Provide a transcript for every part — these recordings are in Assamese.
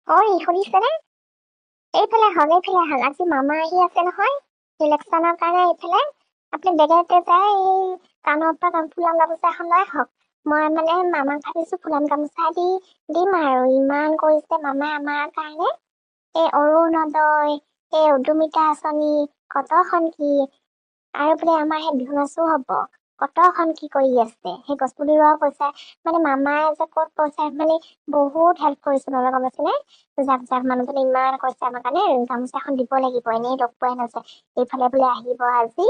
ঐ শুনিছেনে? এইফালে আহক আজি মামা আহি আছে নহয় ইলেকশ্যনৰ কাৰণে এইফালে আপুনি বেগেতে যায় এই কাণৰ পৰা ফুলাম গামোচা এখন লৈ আহক। মই মানে মামাক ভাবিছো ফুলাম গামোচা দিম আৰু ইমান কৰিছে মামাই আমাৰ কাৰণে এই অৰুণোদয় এই উদ্যমিতা আঁচনি কতখন কি আৰু বোলে আমাৰ সেই বিহু নাচো হব কতখন কি কৰি আছে সেই গছ পুলি ৰোৱা পইচা মানে মামাই যে ক'ত পইচা মানে বহুত হেল্প কৰিছে মামা গম পাইছেনে যাক মানুহজনে ইমান কৈছে আমাৰ কাৰণে গামোচা এখন দিব লাগিব এনেই লগ পোৱাই নাযায় এইফালে বোলে আহিব আজি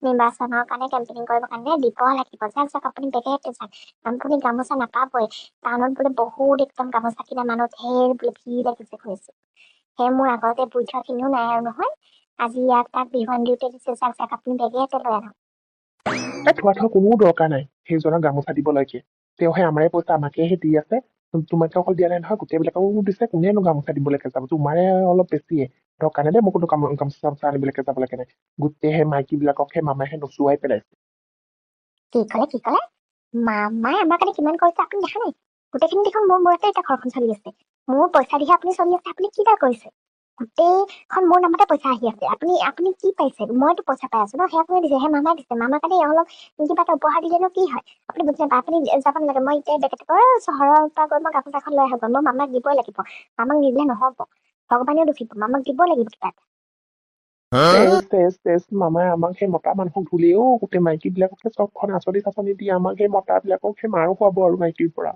নিৰ্বাচনৰ কাৰণে কেম্পেইনিং কৰিবৰ কাৰণে দিব লাগিব যাক আপুনি বেগেতে যাক আপুনি গামোচা নাপাবই টাউনত বোলে বহুত একদম গামোচা কিনা মানুহ ঢেৰ বোলে ভিৰ লাগিছে শুনিছো সেই মোৰ আগতে বুজি থোৱা খিনিও নাই আৰু নহয় আজি ইয়াক তাক বিহুৱান দিওঁতে দিছে যাক আপুনি বেগেতে লৈ আহক থোৱা কোনো দৰকাৰ নাই সেইজনক গামোচা দিব লাগে তেওঁহে আমাৰে পইচা আমাকেহে দি আছে তোমাকে অকল দিয়া নাই নহয় গোটেইবিলাককো দিছে কোনেনো গামোচা দিবলৈকে যাব তোমাৰে অলপ বেছিয়ে দৰকাৰ নাই দেই মই কোনো গামোচা আনিবলৈকে যাব লাগে নাই গোটেই সেই মাইকী বিলাককহে মামাইহে নচুৱাই পেলাইছে কি কলে মামাই আমাৰ কাৰণে কিমান কৰিছে আপুনি দেখা নাই গোটেইখিনি দেখোন মোৰ মূৰতে এতিয়া ঘৰখন চলি আছে মোৰ পইচা দিহে আপুনি চলি আছে আপুনি কিডাল কৰিছে গোটেইখন মোৰ নামতে পইচা আহি আছে আপুনি কি পাইছে মইতো পইচা পাই আছো ন সেয়া আপুনি দিছে সেই মামাই দিছে মামাৰ কাৰণে অলপ কিবা এটা উপহাৰ দিলেনো কি হয় আপুনি বুজি নাপায় আপুনি যাব নালাগে মই এতিয়া বেগেতে গৈ চহৰৰ পৰা গৈ মই গামোচা এখন লৈ আহোঁ মই মামাক দিবই লাগিব মামাক নিদিলে নহব ভগৱানেও দুখিব মামাক দিব লাগিব কিবা তেজ মামাই আমাক সেই মতা মানুহক ভুলেও গোটেই মাইকী বিলাককে চবখন আঁচনি চাচনি দি আমাক সেই মতা বিলাকক সেই মাৰো খুৱাব আৰু মাইকীৰ পৰা